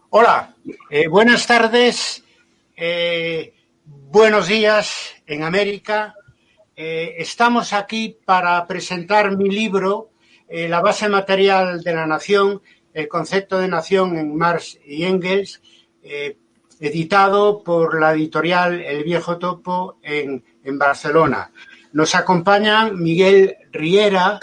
Hola, buenas tardes, buenos días en América. Estamos aquí para presentar mi libro, La base material de la nación, el concepto de nación en Marx y Engels, editado por la editorial El Viejo Topo en Barcelona. Nos acompañan Miguel Riera,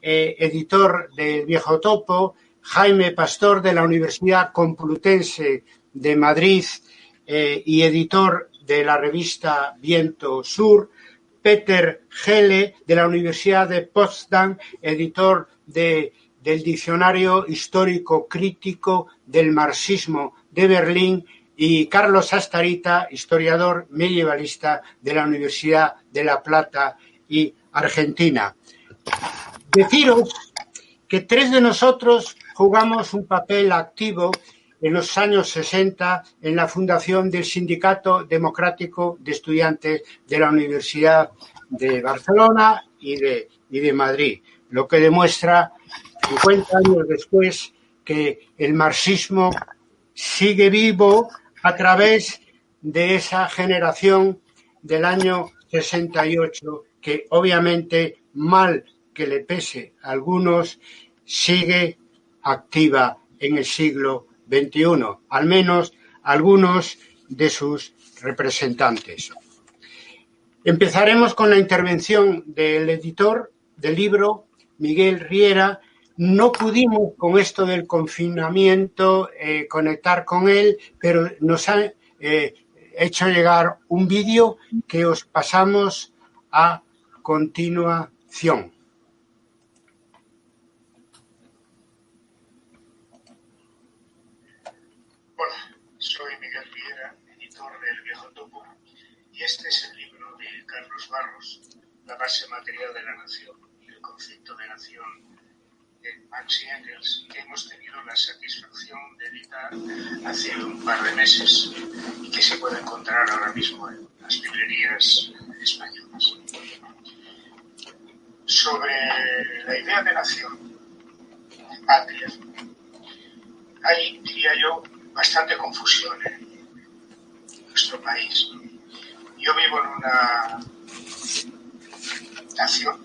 editor del Viejo Topo, Jaime Pastor de la Universidad Complutense de Madrid y editor de la revista Viento Sur, Peter Gelle de la Universidad de Potsdam, editor del Diccionario Histórico Crítico del Marxismo de Berlín, y Carlos Astarita, historiador medievalista de la Universidad de La Plata y Argentina. Deciros que tres de nosotros jugamos un papel activo en los años 60 en la fundación del Sindicato Democrático de Estudiantes de la Universidad de Barcelona y de Madrid, lo que demuestra 50 años después que el marxismo sigue vivo a través de esa generación del año 68 que obviamente, mal que le pese a algunos, sigue activa en el siglo XXI, al menos algunos de sus representantes. Empezaremos con la intervención del editor del libro, Miguel Riera. No pudimos, con esto del confinamiento, conectar con él, pero nos ha hecho llegar un vídeo que os pasamos a continuación. Hola, soy Miguel Riera, editor del Viejo Topo, y este es el libro de Carlos Barros, La base material de la nación, el concepto de nación de Marx y Engels, que hemos tenido la satisfacción de editar hace un par de meses y que se puede encontrar ahora mismo en las librerías españolas. Sobre la idea de nación, de patria, hay, diría yo, bastante confusión en nuestro país. Yo vivo en una nación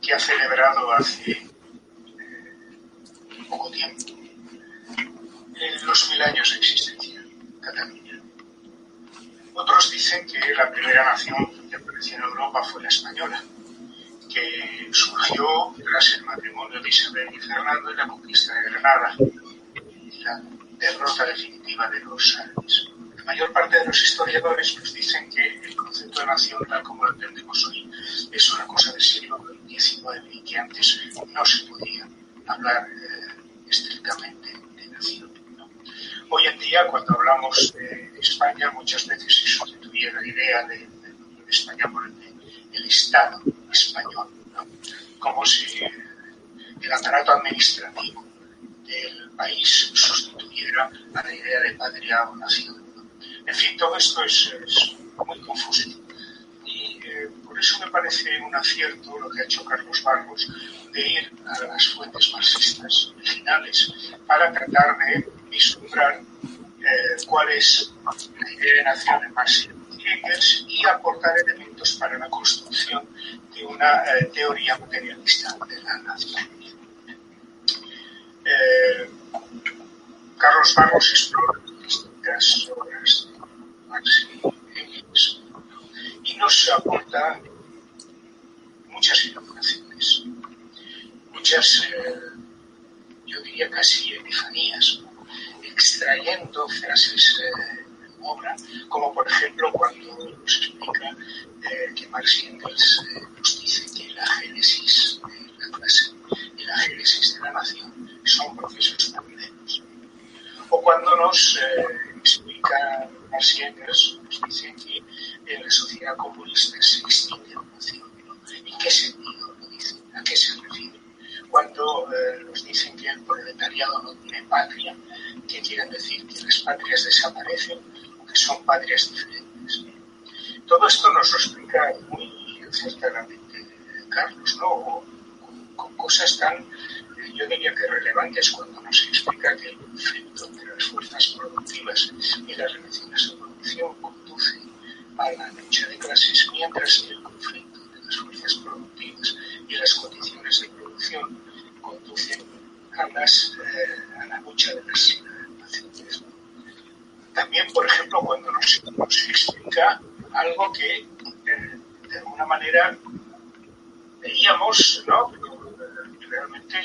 que ha celebrado hace poco tiempo los 1000 años de existencia, Cataluña. Otros dicen que la primera nación que apareció en Europa fue la española, que surgió tras el matrimonio de Isabel y Fernando y la conquista de Granada y la derrota definitiva de los árabes. La mayor parte de los historiadores nos dicen que el concepto de nación, tal como lo entendemos hoy, es una cosa del siglo XIX y que antes no se podía hablar estrictamente de nación, ¿no? Hoy en día, cuando hablamos de España, muchas veces se sustituye la idea de España por el Estado español, ¿no? Como si el aparato administrativo del país sustituyera a la idea de patria o nación. En fin, todo esto es muy confuso. Y por eso me parece un acierto lo que ha hecho Carlos Barros de ir a las fuentes marxistas originales para tratar de vislumbrar cuál es la idea de nación en Marx y Engels y aportar elementos para la construcción de una teoría materialista de la nación. Carlos Barros explora distintas obras de Marx y Engels y nos aporta muchas iluminaciones, muchas, yo diría casi epifanías, ¿no? Extrayendo frases de obra, como por ejemplo cuando nos explica que Marx y Engels nos dice que la génesis de la clase y la génesis de la nación son procesos paralelos. O cuando nos explica Marx y Engels, nos dice que en la sociedad comunista se extingue la nación. ¿En qué sentido lo dicen? ¿A qué se refiere? Cuando nos dicen que el proletariado no tiene patria, ¿qué quieren decir? ¿Que las patrias desaparecen o que son patrias diferentes? Todo esto nos lo explica muy acertadamente Carlos, ¿no? Con cosas tan yo diría que relevantes cuando nos explica que el conflicto entre las fuerzas productivas y las relaciones de producción conduce a la lucha de clases, mientras que el conflicto entre las fuerzas productivas y las condiciones de producción conducen a la lucha de las naciones. También, por ejemplo, cuando nos explica algo que de alguna manera veíamos, ¿no? Realmente,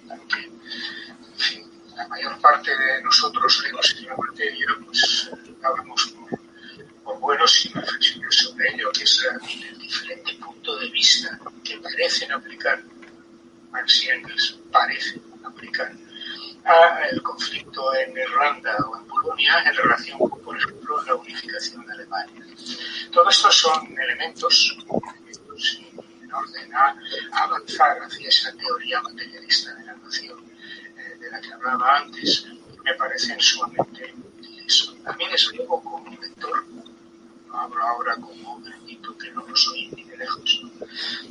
aunque en fin, la mayor parte de nosotros leemos en la materia, pues dábamos por bueno sin reflexionar sobre ello, que es el diferente punto de vista que parecen aplicar Marx y Engels, parecen aplicar al conflicto en Irlanda o en Polonia en relación con, por ejemplo, la unificación de Alemania. Todo esto son elementos en orden a avanzar hacia esa teoría materialista de la nación de la que hablaba antes, me parecen sumamente útiles. A mí, desde luego, como lector, no hablo ahora como erudito, que no lo soy ni de lejos,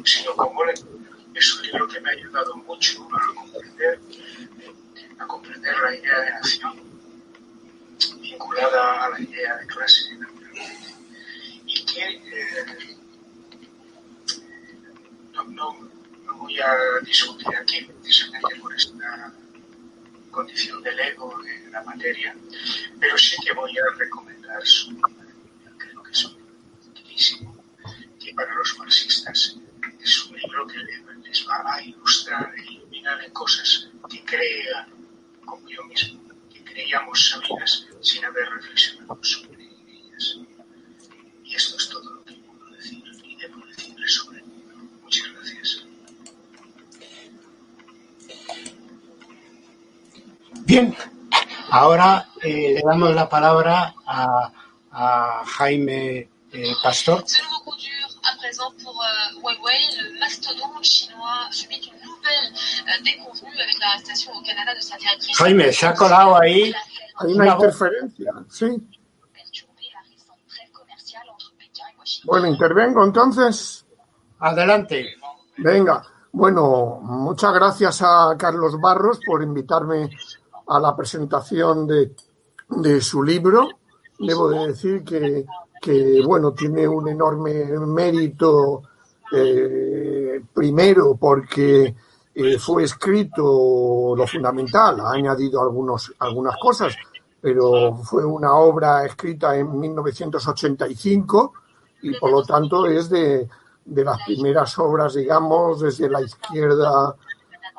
sino como lector, es un libro que me ha ayudado mucho a comprender la idea de nación vinculada a la idea de clase, naturalmente, y que no voy a discutir aquí precisamente por esta condición del ego de la materia, pero sí que voy a recomendar su libro. Creo que es un libro utilísimo, que para los marxistas es un libro que les va a ilustrar e iluminar en cosas que crean, como yo mismo, que creíamos sabidas sin haber reflexionado sobre ellas. Y esto es todo lo que puedo decir y debo decirles sobre ello. Muchas gracias. Bien, ahora le damos la palabra a Jaime Pastor. C'est le mot qu'on dure à présent pour Huawei. Le mastodonte chinois subit une nouvelle déconvenue avec l'arrestation au Canada de sa directrice. Jaime, se ha colado ahí. Hay una interferencia, sí. Bueno, intervengo entonces. Adelante. Venga, bueno, muchas gracias a Carlos Barros por invitarme a la presentación de su libro. Debo de decir que bueno, tiene un enorme mérito, primero porque fue escrito lo fundamental, ha añadido algunas cosas, pero fue una obra escrita en 1985 y por lo tanto es de las primeras obras, digamos, desde la izquierda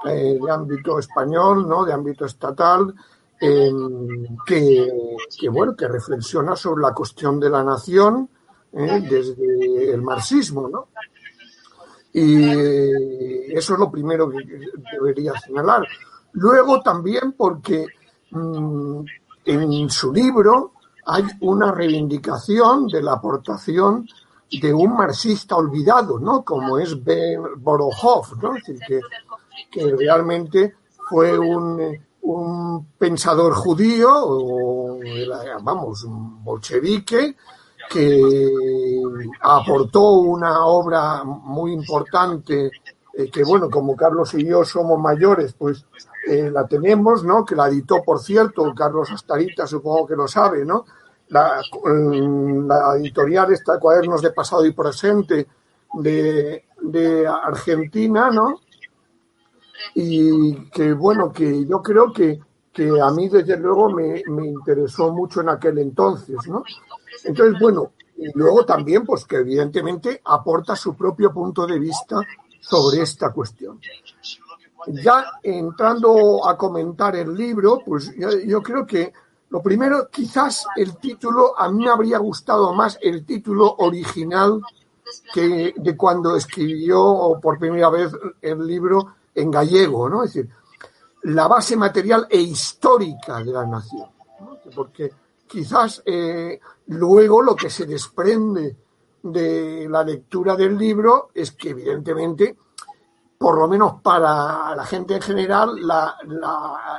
de ámbito español, ¿no? De ámbito estatal, que reflexiona sobre la cuestión de la nación desde el marxismo, ¿no? Y eso es lo primero que debería señalar. Luego también porque en su libro hay una reivindicación de la aportación de un marxista olvidado, ¿no? Como es Ben Borohov, ¿no? Es decir, que realmente fue un pensador judío, vamos, un bolchevique, que aportó una obra muy importante, que bueno, como Carlos y yo somos mayores, pues la tenemos, ¿no? Que la editó, por cierto, Carlos Astarita, supongo que lo sabe, ¿no? La editorial está Cuadernos de Pasado y Presente de Argentina, ¿no? Y que bueno, que yo creo que a mí desde luego me interesó mucho en aquel entonces, ¿no? Entonces, bueno, y luego también, pues que evidentemente aporta su propio punto de vista sobre esta cuestión. Ya entrando a comentar el libro, pues yo creo que lo primero, quizás el título, a mí me habría gustado más el título original que de cuando escribió por primera vez el libro en gallego, ¿no? Es decir, la base material e histórica de la nación, ¿no? Porque quizás luego lo que se desprende de la lectura del libro es que evidentemente, por lo menos para la gente en general,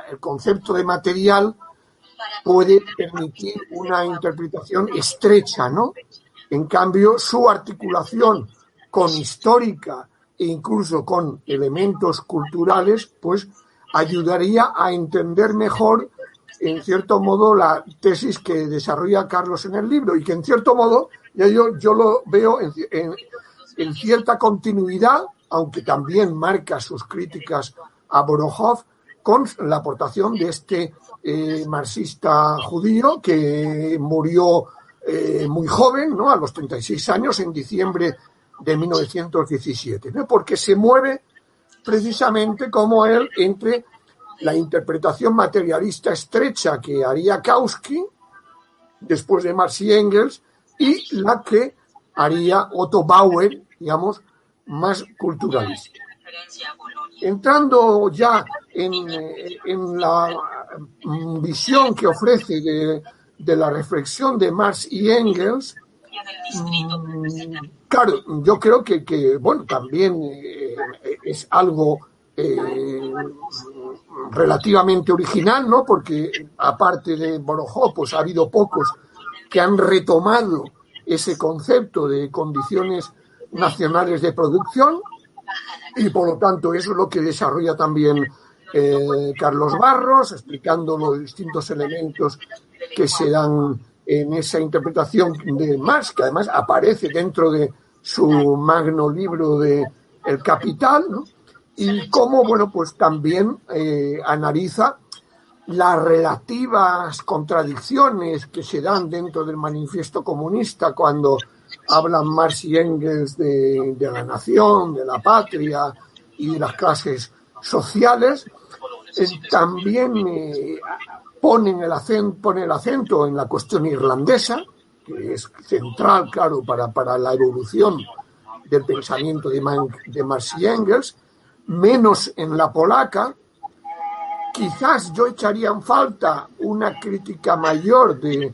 el concepto de material puede permitir una interpretación estrecha, ¿no? En cambio, su articulación con histórica e incluso con elementos culturales, pues ayudaría a entender mejor, en cierto modo, la tesis que desarrolla Carlos en el libro, y que en cierto modo yo lo veo en cierta continuidad, aunque también marca sus críticas a Borojov, con la aportación de este marxista judío que murió muy joven, ¿no? A los 36 años, en diciembre de 1917, ¿no? Porque se mueve precisamente como él entre la interpretación materialista estrecha que haría Kautsky después de Marx y Engels y la que haría Otto Bauer, digamos, más culturalista. Entrando ya en la visión que ofrece de la reflexión de Marx y Engels, claro, yo creo que bueno, también es algo relativamente original, ¿no? Porque aparte de Borojov, pues ha habido pocos que han retomado ese concepto de condiciones nacionales de producción, y por lo tanto eso es lo que desarrolla también Carlos Barros, explicando los distintos elementos que se dan en esa interpretación de Marx, que además aparece dentro de su magno libro de El Capital, ¿no? Y cómo, bueno, pues también analiza las relativas contradicciones que se dan dentro del manifiesto comunista cuando hablan Marx y Engels de la nación, de la patria y de las clases sociales. También pone el acento en la cuestión irlandesa, que es central, claro, para la evolución del pensamiento de Marx y Engels, menos en la polaca. Quizás yo echaría en falta una crítica mayor de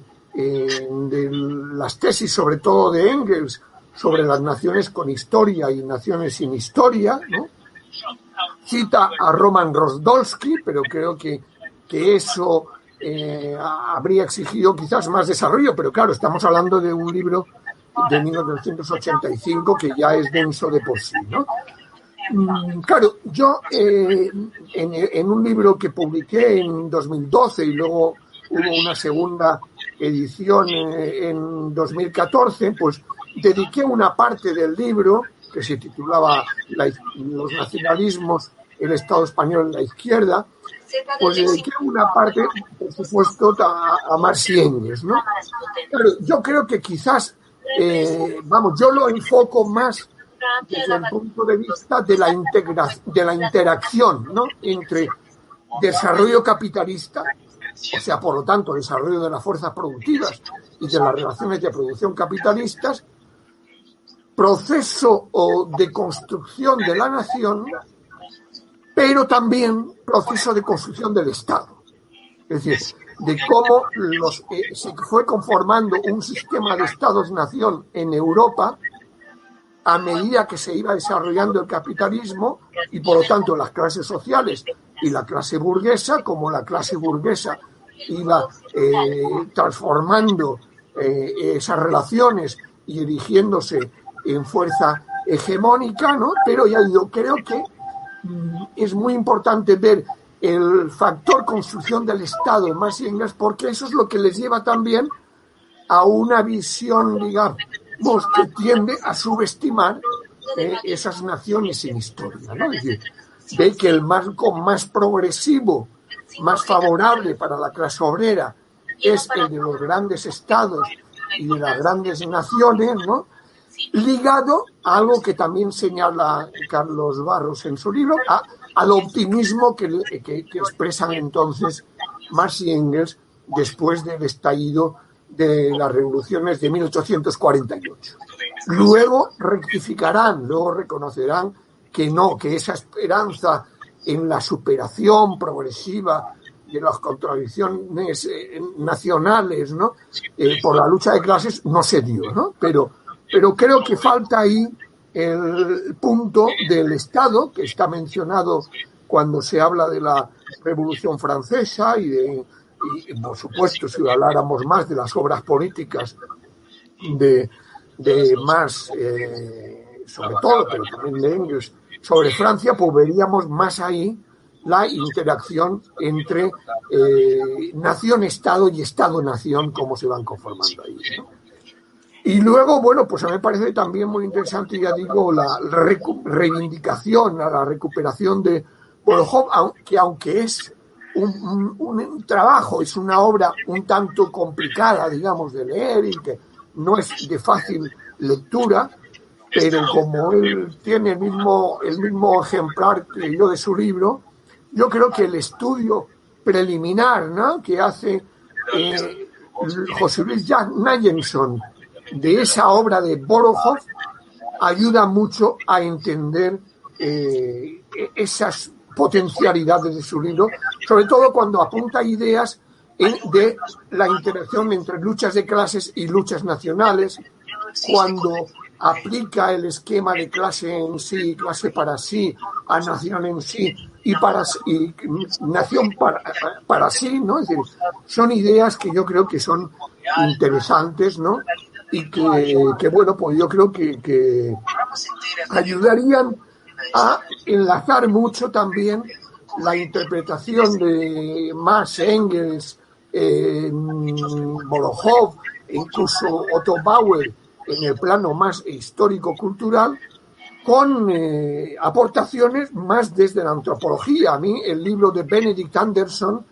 las tesis, sobre todo de Engels, sobre las naciones con historia y naciones sin historia, ¿no? Cita a Roman Rozdolski, pero creo que eso habría exigido quizás más desarrollo, pero claro, estamos hablando de un libro de 1985 que ya es denso de por sí, ¿no? Claro, yo en un libro que publiqué en 2012 y luego hubo una segunda edición en 2014, pues dediqué una parte del libro que se titulaba Los nacionalismos, el Estado español en la izquierda, pues dediqué una parte, por supuesto, a Marx y Engels, ¿no? Claro, yo creo que quizás, yo lo enfoco más desde el punto de vista de la interacción, ¿no? Entre desarrollo capitalista, o sea, por lo tanto, desarrollo de las fuerzas productivas y de las relaciones de producción capitalistas, proceso de construcción de la nación, pero también proceso de construcción del Estado. Es decir, de cómo se fue conformando un sistema de Estados-nación en Europa a medida que se iba desarrollando el capitalismo y, por lo tanto, las clases sociales y la clase burguesa, como la clase burguesa iba transformando esas relaciones y erigiéndose en fuerza hegemónica, ¿no? Pero ya yo creo que es muy importante ver el factor construcción del Estado en Marx y Engels, porque eso es lo que les lleva también a una visión, digamos, que tiende a subestimar esas naciones sin historia, ¿no? Es decir, ve que el marco más progresivo, más favorable para la clase obrera es el de los grandes estados y de las grandes naciones, ¿no? Ligado a algo que también señala Carlos Barros en su libro, al optimismo que expresan entonces Marx y Engels después del estallido de las revoluciones de 1848. Luego rectificarán, luego reconocerán que no, que esa esperanza en la superación progresiva de las contradicciones nacionales, ¿no? Por la lucha de clases no se dio, ¿no? Pero creo que falta ahí el punto del Estado, que está mencionado cuando se habla de la Revolución Francesa y por supuesto, si habláramos más de las obras políticas de Marx sobre todo, pero también de Engels, sobre Francia, pues veríamos más ahí la interacción entre nación-estado y estado-nación, cómo se van conformando ahí, ¿no? Y luego, bueno, pues a mí me parece también muy interesante, ya digo, la reivindicación, la recuperación de Borohov, que aunque es un trabajo, es una obra un tanto complicada, digamos, de leer y que no es de fácil lectura, pero como él tiene el mismo ejemplar que yo de su libro, yo creo que el estudio preliminar, ¿no?, que hace José Luis Nayenson de esa obra de Borohov ayuda mucho a entender esas potencialidades de su libro, sobre todo cuando apunta ideas de la interacción entre luchas de clases y luchas nacionales, cuando aplica el esquema de clase en sí, clase para sí, a nación en sí y nación para sí, ¿no? Es decir, son ideas que yo creo que son interesantes, ¿no? Y que bueno, pues yo creo que ayudarían a enlazar mucho también la interpretación de Marx, Engels, Borohov, incluso Otto Bauer en el plano más histórico-cultural, con aportaciones más desde la antropología. A mí el libro de Benedict Anderson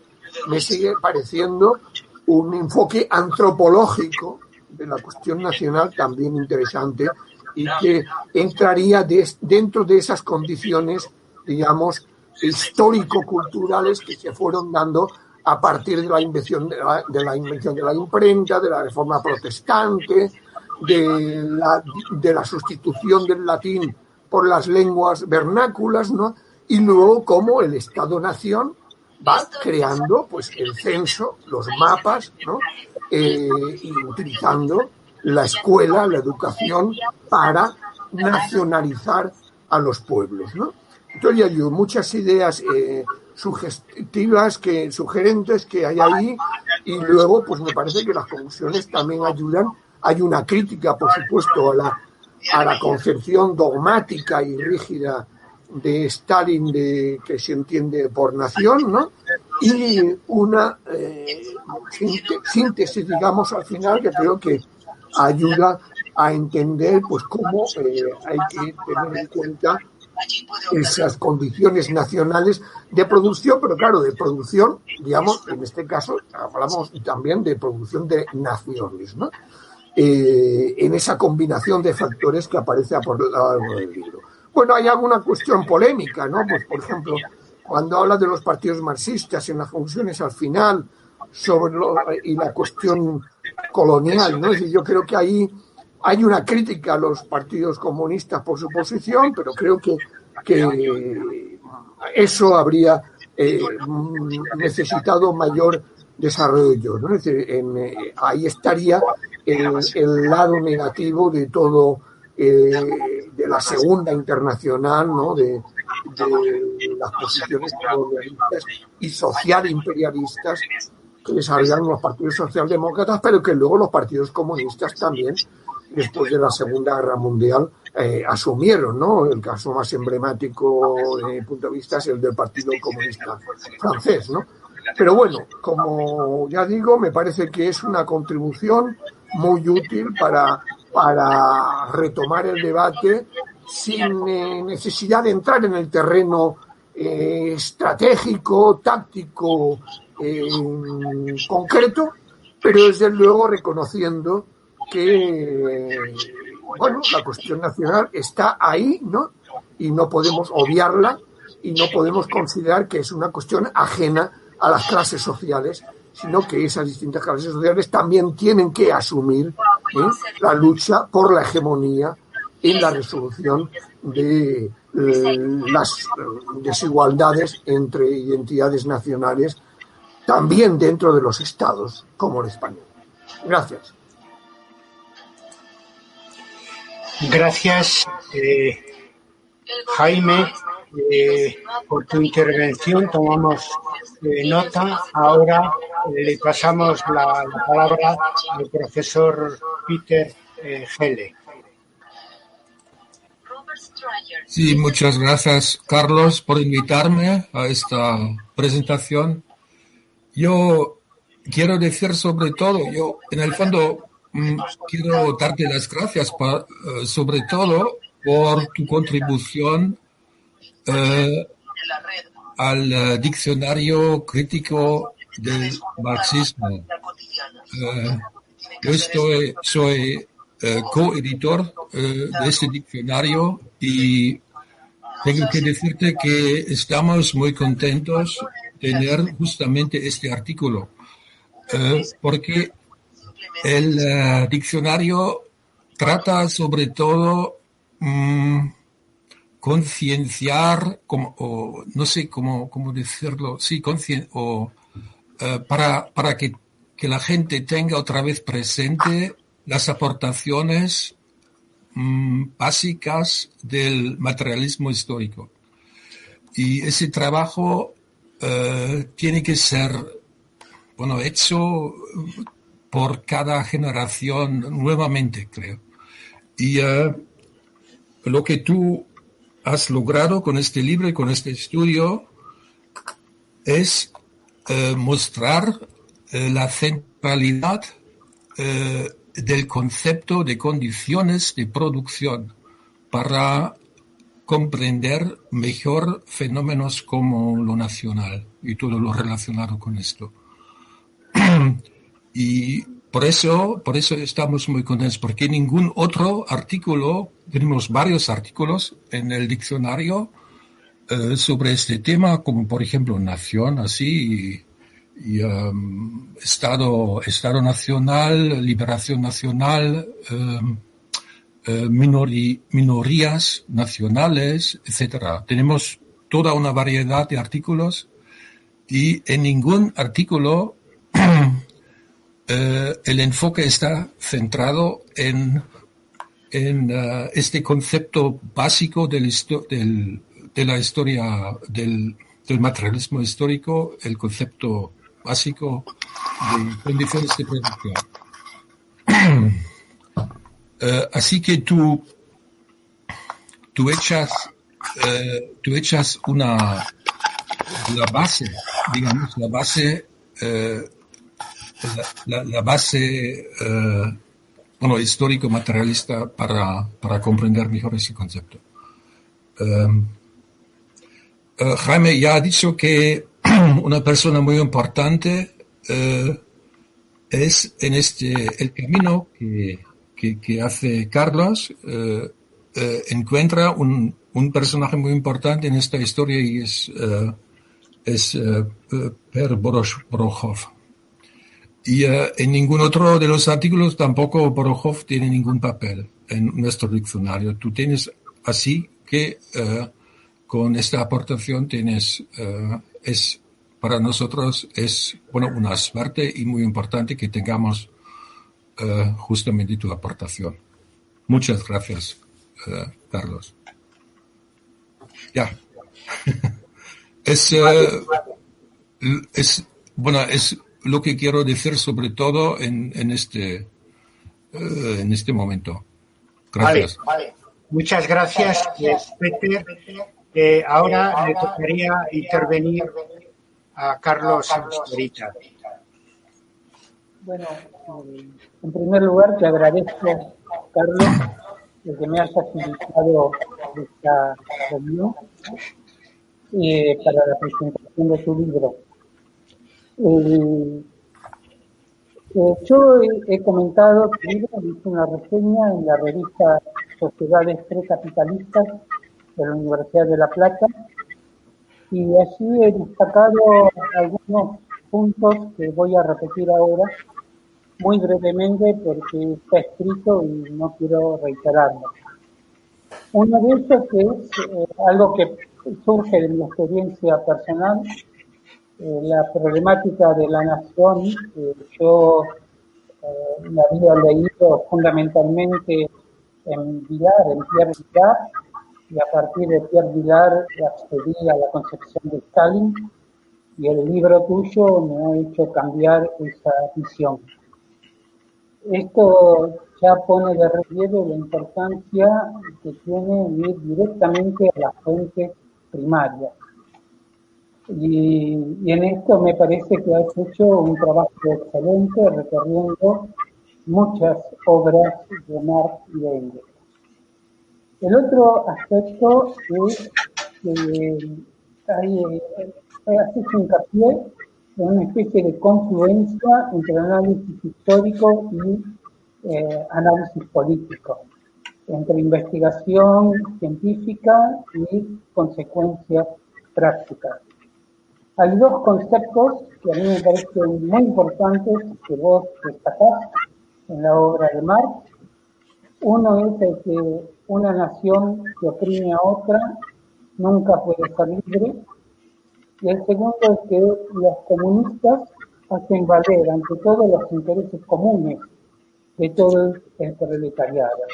me sigue pareciendo un enfoque antropológico de la cuestión nacional también interesante y que entraría dentro de esas condiciones, digamos, histórico-culturales que se fueron dando a partir de la invención de la imprenta, de la reforma protestante, de la sustitución del latín por las lenguas vernáculas, ¿no? Y luego cómo el Estado-Nación va creando pues el censo, los mapas, ¿no? Y utilizando la escuela, la educación para nacionalizar a los pueblos, ¿no? Entonces hay muchas ideas sugestivas, sugerentes que hay ahí, y luego pues me parece que las conclusiones también ayudan. Hay una crítica, por supuesto, a la concepción dogmática y rígida de Stalin que se entiende por nación, ¿no? Y una síntesis, digamos, al final, que creo que ayuda a entender pues cómo hay que tener en cuenta esas condiciones nacionales de producción, pero claro, de producción, digamos, en este caso hablamos también de producción de naciones, ¿no? En esa combinación de factores que aparece a lo largo del libro. Bueno, hay alguna cuestión polémica, ¿no? Pues, por ejemplo, cuando habla de los partidos marxistas en las conclusiones al final y la cuestión colonial, ¿no? Es decir, yo creo que ahí hay una crítica a los partidos comunistas por su posición, pero creo que eso habría necesitado mayor desarrollo, ¿no? Es decir, ahí estaría el lado negativo de todo, de la Segunda Internacional, ¿no? De las posiciones colonialistas y social imperialistas que desarrollaron los partidos socialdemócratas, pero que luego los partidos comunistas también, después de la Segunda Guerra Mundial, asumieron, ¿no? El caso más emblemático desde mi punto de vista es el del Partido Comunista francés, ¿no? Pero bueno, como ya digo, me parece que es una contribución muy útil para retomar el debate sin necesidad de entrar en el terreno estratégico, táctico, concreto, pero desde luego reconociendo que bueno, la cuestión nacional está ahí, ¿no? Y no podemos obviarla y no podemos considerar que es una cuestión ajena a las clases sociales, sino que esas distintas clases sociales también tienen que asumir la lucha por la hegemonía en la resolución de las desigualdades entre identidades nacionales, también dentro de los estados, como el español. Gracias. Gracias, Jaime, por tu intervención. Tomamos nota. Ahora le pasamos la palabra al profesor Peter Gelle. Sí, muchas gracias, Carlos, por invitarme a esta presentación. Yo quiero decir sobre todo, yo en el fondo quiero darte las gracias sobre todo por tu contribución al diccionario crítico del marxismo. Yo soy coeditor de este diccionario y tengo que decirte que estamos muy contentos de tener justamente este artículo, porque el diccionario trata sobre todo concienciar, o no sé cómo decirlo, sí, para que la gente tenga otra vez presente las aportaciones básicas del materialismo histórico. Y ese trabajo tiene que ser, hecho por cada generación nuevamente, creo. Y lo que tú has logrado con este libro y con este estudio es mostrar la centralidad del concepto de condiciones de producción para comprender mejor fenómenos como lo nacional y todo lo relacionado con esto. Y por eso estamos muy contentos, porque ningún otro artículo, tenemos varios artículos en el diccionario sobre este tema, como por ejemplo Nación, así, y Estado Nacional, Liberación Nacional, minorías nacionales, etcétera. Tenemos toda una variedad de artículos y en ningún artículo el enfoque está centrado en este concepto básico de la historia del materialismo histórico, el concepto básico de condiciones de producción. Así que tú echas la base, digamos, la base histórico-materialista para comprender mejor ese concepto. Jaime ya ha dicho que una persona muy importante es en el camino que hace Carlos, encuentra un personaje muy importante en esta historia y es Per Borochov. Y en ningún otro de los artículos tampoco Borochov tiene ningún papel en nuestro diccionario. Tú tienes así que con esta aportación para nosotros es una suerte y muy importante que tengamos justamente tu aportación. Muchas gracias, Carlos. Ya. Es lo que quiero decir sobre todo en este momento. Gracias. Vale. Muchas gracias, Peter. Ahora le tocaría intervenir a Carlos Astorita. Bueno, en primer lugar te agradezco, Carlos, el que me has facilitado esta reunión para la presentación de tu libro. Yo he comentado tu libro, hice una reseña en la revista Sociedades Precapitalistas de la Universidad de La Plata y allí he destacado algunos puntos que voy a repetir ahora muy brevemente porque está escrito y no quiero reiterarlo. Uno de ellos que es algo que surge de mi experiencia personal, la problemática de la nación, que yo la había leído fundamentalmente en Pierre Vilar, y a partir de Pierre Vilar accedí a la concepción de Stalin, y el libro tuyo me ha hecho cambiar esa visión. Esto ya pone de relieve la importancia que tiene ir directamente a las fuentes primarias. Y en esto me parece que has hecho un trabajo excelente recorriendo muchas obras de Marx y de Engels. El otro aspecto es que haces hincapié en una especie de confluencia entre análisis histórico y análisis político, entre investigación científica y consecuencias prácticas. Hay dos conceptos que a mí me parecen muy importantes que vos destacás en la obra de Marx. Uno es el que una nación que oprime a otra nunca puede ser libre. Y el segundo es que los comunistas hacen valer ante todo los intereses comunes de todo el proletariado.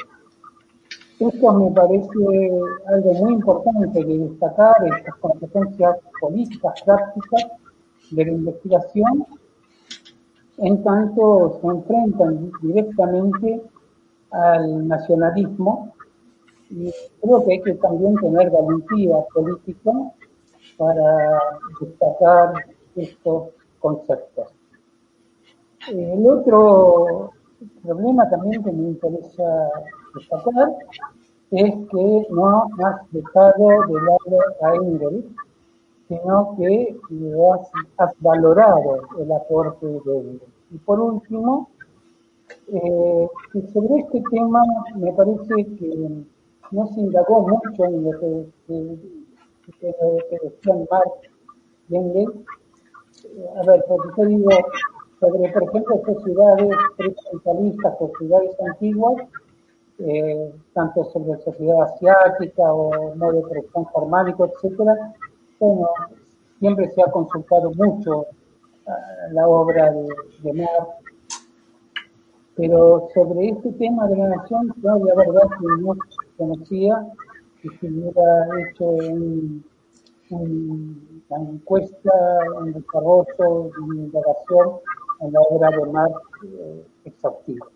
Esto me parece algo muy importante de destacar, estas consecuencias políticas, prácticas de la investigación, en tanto se enfrentan directamente al nacionalismo, y creo que hay que también tener valentía política para destacar estos conceptos. El otro problema también que me interesa destacar es que no has dejado de lado a Engels, sino que has valorado el aporte de Engels. Y por último, sobre este tema me parece que no se indagó mucho en lo que decían Marx y Engels. A ver, porque yo digo, sobre, por ejemplo, sociedades precapitalistas, sociedades antiguas, tanto sobre sociedad asiática o modo de producción germánico, etcétera. Bueno, siempre se ha consultado mucho la obra de Marx, pero sobre este tema de la nación, yo la verdad que no conocía, que se hubiera hecho una encuesta, un desarrollo, una indagación en la obra de Marx exhaustiva.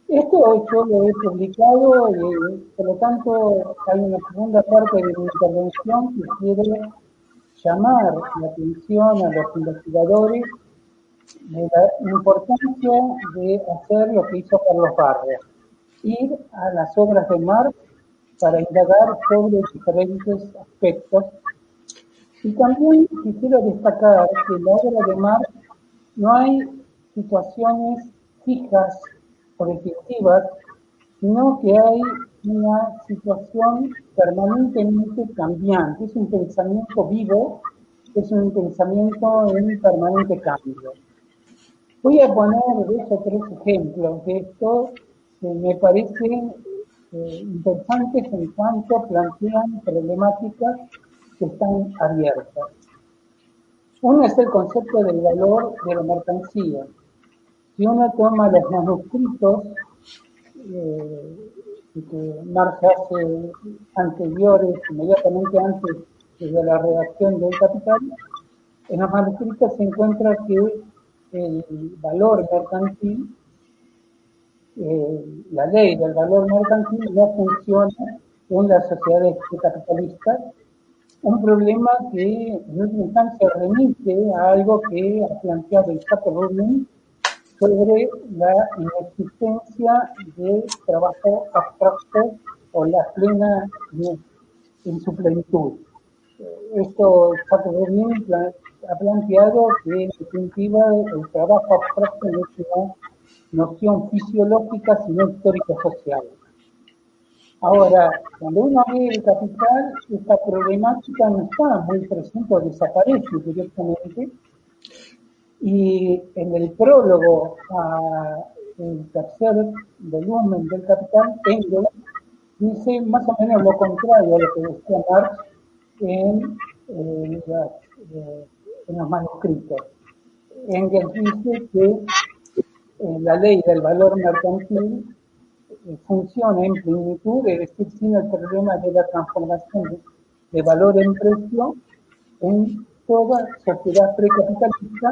Esto yo lo he publicado y por lo tanto hay una segunda parte de mi intervención que quiere llamar la atención a los investigadores de la importancia de hacer lo que hizo Carlos Barros, ir a las obras de Marx para indagar sobre diferentes aspectos. Y también quisiera destacar que en la obra de Marx no hay situaciones fijas o definitivas, sino que hay una situación permanentemente cambiante. Es un pensamiento vivo, es un pensamiento en permanente cambio. Voy a poner 2 o 3 ejemplos de esto que me parecen interesantes en cuanto plantean problemáticas que están abiertas. Uno es el concepto del valor de la mercancía. Si uno toma los manuscritos que Marx hace anteriores, inmediatamente antes de la redacción del Capital, en los manuscritos se encuentra que el valor mercantil, la ley del valor mercantil no funciona en las sociedades capitalistas, un problema que en última instancia remite a algo que ha planteado Isaac Rubin sobre la inexistencia de trabajo abstracto o la plena en su plenitud. Esto Isaac Rubin ha planteado que en definitiva el trabajo abstracto no es una noción fisiológica sino histórico-social. Ahora, cuando uno ve el Capital, esta problemática no está muy presente o desaparece directamente. Y en el prólogo al tercer volumen del Capital, Engels dice más o menos lo contrario a lo que decía Marx en los manuscritos. Engels dice que la ley del valor mercantil funciona en plenitud, es decir, sin el problema de la transformación de valor en precio en toda sociedad precapitalista,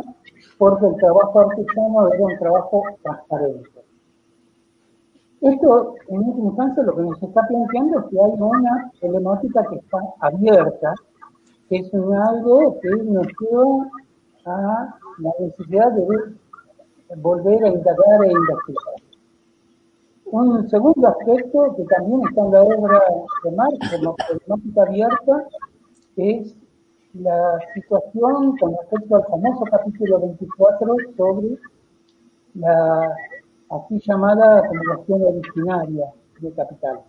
porque el trabajo artesano era un trabajo transparente. Esto, en última instancia, lo que nos está planteando es que hay una problemática que está abierta, que es algo que nos lleva a la necesidad de volver a indagar e investigar. Un segundo aspecto que también está en la obra de Marx como problemática abierta es la situación con respecto al famoso capítulo 24 sobre la así llamada acumulación originaria de capital.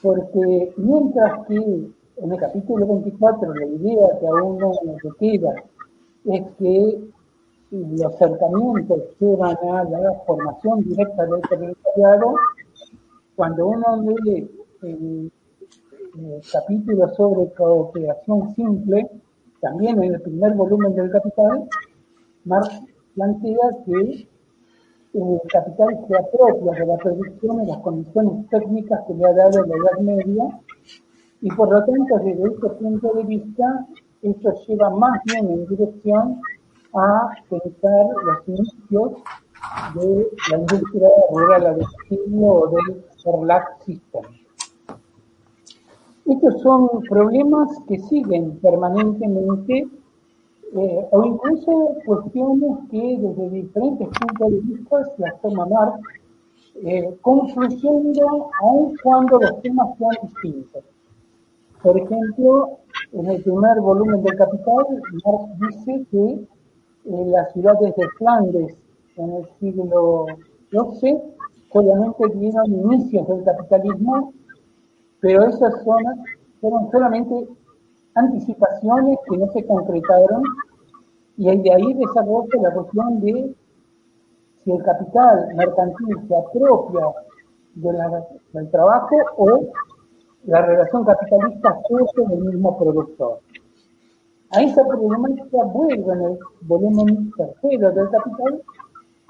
Porque mientras que en el capítulo 24 la idea que a uno le queda es que los acercamientos llevan a la formación directa del proletariado, cuando uno lee el capítulo sobre cooperación simple, también en el primer volumen del Capital, Marx plantea que el capital se apropia de la producción en las condiciones técnicas que le ha dado la Edad Media, y por lo tanto, desde este punto de vista, esto lleva más bien en dirección a pensar los inicios de la industria rural a domicilio o del Verlag System. Estos son problemas que siguen permanentemente o incluso cuestiones que desde diferentes puntos de vista las toma Marx, confluyendo aun cuando los temas sean distintos. Por ejemplo, en el primer volumen del Capital, Marx dice que las ciudades de Flandes en el siglo XII solamente dieron inicios del capitalismo, pero esas zonas fueron solamente anticipaciones que no se concretaron, y de ahí desarrolla la cuestión de si el capital mercantil se apropia del trabajo o la relación capitalista surge del mismo productor. A esa problemática vuelve en el volumen tercero del Capital,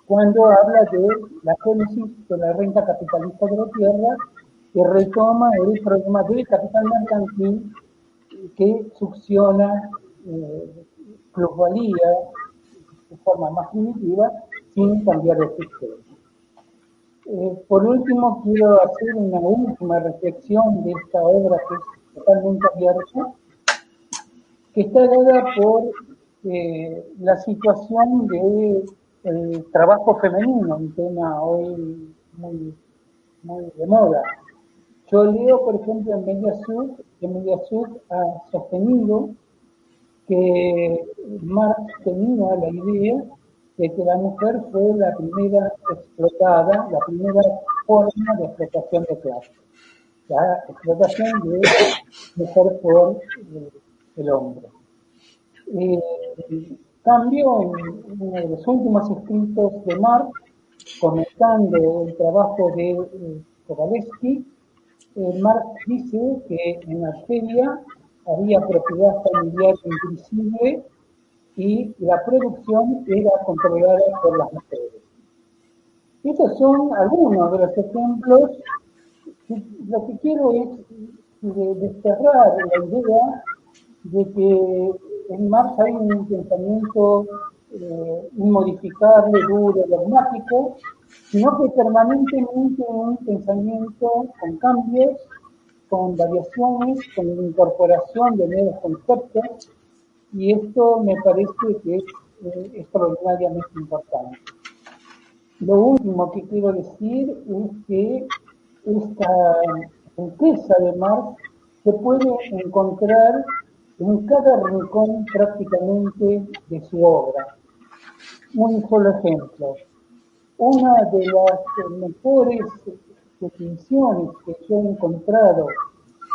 cuando habla de la génesis de la renta capitalista de la tierra, que retoma el problema del capital mercantil que succiona plusvalía de forma más primitiva sin cambiar el sistema. Por último, quiero hacer una última reflexión de esta obra que es totalmente abierta, que está dada por la situación del trabajo femenino, un tema hoy muy de moda. Yo leo, por ejemplo, en Mediasur ha sostenido que Marx tenía la idea de que la mujer fue la primera explotada, la primera forma de explotación de clase, la explotación de mujer por el hombre. Cambio, en uno de los últimos escritos de Marx, comentando el trabajo de Kowalewski, Marx dice que en Argelia había propiedad familiar invisible y la producción era controlada por las mujeres. Estos son algunos de los ejemplos. Lo que quiero es desterrar la idea de que en Marx hay un pensamiento inmodificable, duro, dogmático, sino que permanentemente un pensamiento con cambios, con variaciones, con incorporación de nuevos conceptos, y esto me parece que es extraordinariamente importante. Lo último que quiero decir es que esta riqueza de Marx se puede encontrar en cada rincón prácticamente de su obra. Un solo ejemplo. Una de las mejores definiciones que yo he encontrado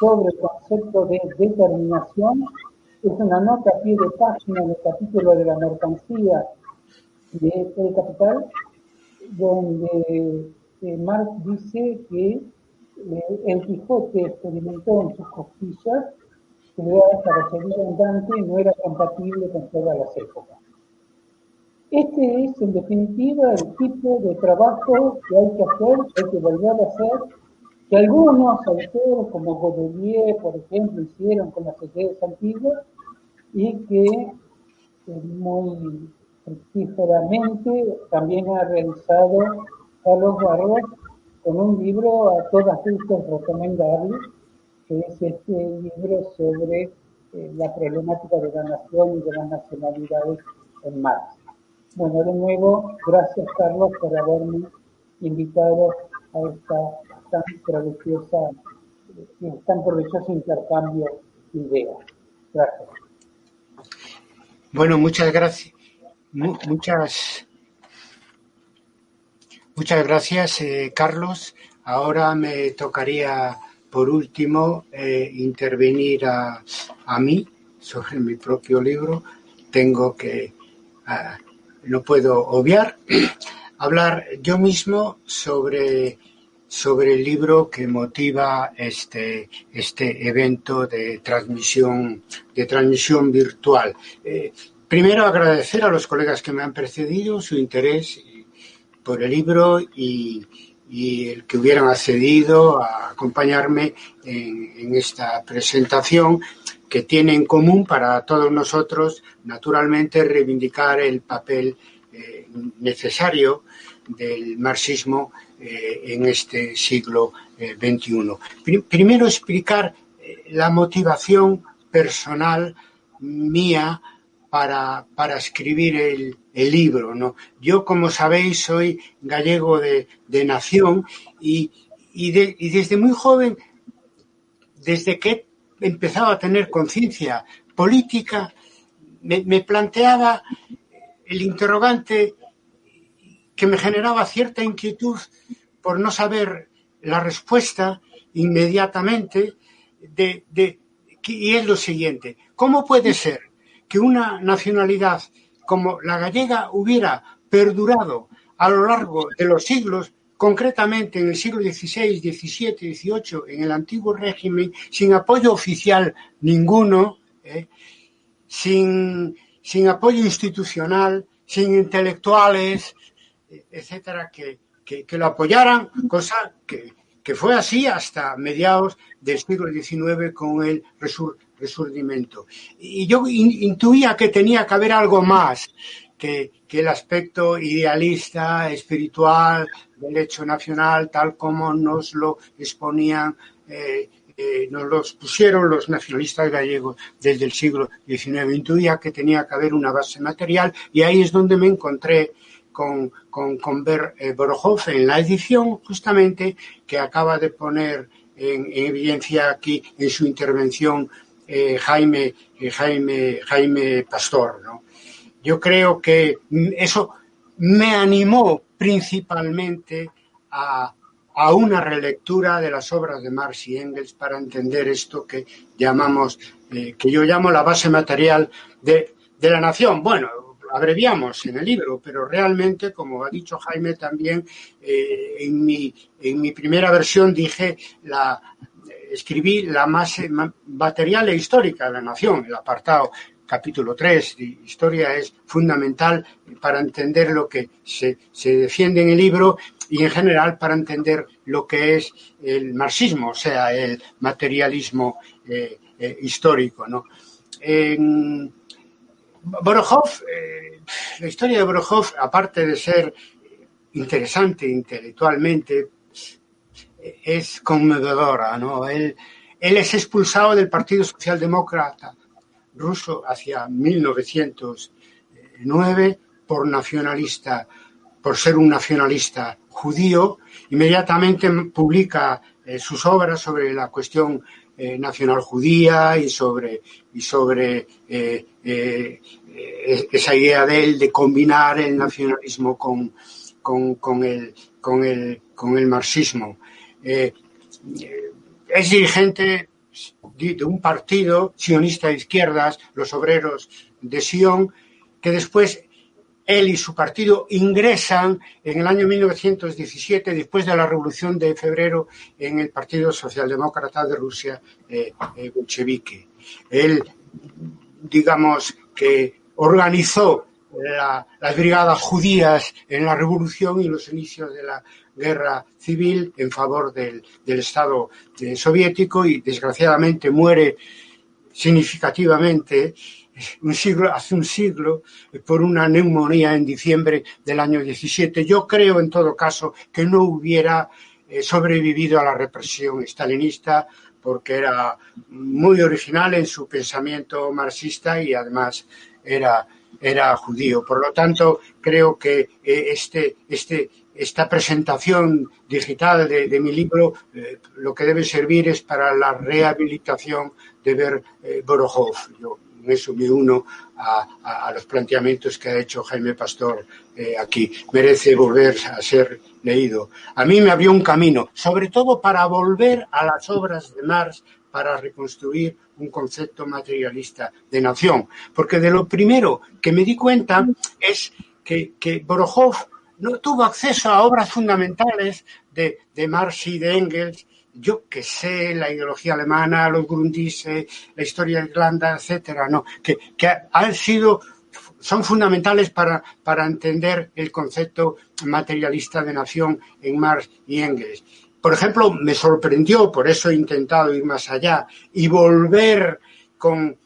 sobre el concepto de determinación es una nota a pie de página en el capítulo de la mercancía de El Capital, donde Marx dice que el Quijote experimentó en sus costillas que para seguir andante no era compatible con todas las épocas. Este es, en definitiva, el tipo de trabajo que hay que hacer, que hay que volver a hacer, que algunos autores, como Godelier, por ejemplo, hicieron con las ideas antiguas, y que muy fructíferamente también ha realizado Carlos Barros con un libro a todas luces recomendable, que es este libro sobre la problemática de la nación y de las nacionalidades en Marx. Bueno, de nuevo, gracias Carlos por haberme invitado a esta tan provechoso intercambio de ideas. Gracias. Bueno, muchas gracias. Muchas gracias, Carlos. Ahora me tocaría, por último, intervenir a mí sobre mi propio libro. Tengo que, no puedo obviar, hablar yo mismo sobre el libro que motiva este evento de transmisión virtual. Primero, agradecer a los colegas que me han precedido su interés por el libro y el que hubieran accedido a acompañarme en esta presentación, que tiene en común para todos nosotros, naturalmente, reivindicar el papel necesario del marxismo en este siglo XXI. Primero, explicar la motivación personal mía para escribir el libro, ¿no? Yo, como sabéis, soy gallego de nación y desde muy joven, desde que he empezado a tener conciencia política, me planteaba el interrogante que me generaba cierta inquietud por no saber la respuesta inmediatamente y es lo siguiente: ¿cómo puede ser que una nacionalidad como la gallega hubiera perdurado a lo largo de los siglos, concretamente en el siglo XVI, XVII, XVIII, en el antiguo régimen, sin apoyo oficial ninguno, sin apoyo institucional, sin intelectuales, etcétera, que lo apoyaran, cosa que fue así hasta mediados del siglo XIX con el resurgimiento. Y yo intuía que tenía que haber algo más que el aspecto idealista, espiritual del hecho nacional, tal como nos lo exponían, nos los pusieron los nacionalistas gallegos desde el siglo XIX. Intuía que tenía que haber una base material y ahí es donde me encontré con Borojov en la edición justamente que acaba de poner en evidencia aquí en su intervención Jaime Pastor, ¿no? Yo creo que eso me animó principalmente a una relectura de las obras de Marx y Engels para entender esto que yo llamo la base material de la nación. Bueno, abreviamos en el libro, pero realmente, como ha dicho Jaime también, en mi primera versión escribí la base material e histórica de la nación. El apartado capítulo 3 de historia es fundamental para entender lo que se defiende en el libro y en general para entender lo que es el marxismo, o sea, el materialismo histórico, ¿no? Borojov, la historia de Borojov, aparte de ser interesante intelectualmente, es conmovedora, ¿no? Él es expulsado del Partido Socialdemócrata ruso hacia 1909 por ser un nacionalista judío. Inmediatamente publica sus obras sobre la cuestión nacional judía y sobre esa idea de él de combinar el nacionalismo con el marxismo. Es dirigente de un partido sionista de izquierdas, los Obreros de Sion, que después él y su partido ingresan en el año 1917, después de la Revolución de Febrero, en el Partido Socialdemócrata de Rusia, bolchevique. Él, digamos, que organizó las brigadas judías en la Revolución y los inicios de la guerra civil en favor del Estado soviético y, desgraciadamente, muere significativamente hace un siglo por una neumonía en diciembre del año 17. Yo creo, en todo caso, que no hubiera sobrevivido a la represión stalinista, porque era muy original en su pensamiento marxista y además era judío. Por lo tanto, creo que esta presentación digital de mi libro lo que debe servir es para la rehabilitación de ver Borojov. Yo en eso me uno a los planteamientos que ha hecho Jaime Pastor aquí. Merece volver a ser leído. A mí me abrió un camino, sobre todo para volver a las obras de Marx, para reconstruir un concepto materialista de nación. Porque de lo primero que me di cuenta es que Borojov no tuvo acceso a obras fundamentales de Marx y de Engels. Yo que sé, la ideología alemana, los Grundrisse, la historia de Irlanda, etcétera, no, que son fundamentales para entender el concepto materialista de nación en Marx y Engels. Por ejemplo, me sorprendió, por eso he intentado ir más allá y volver con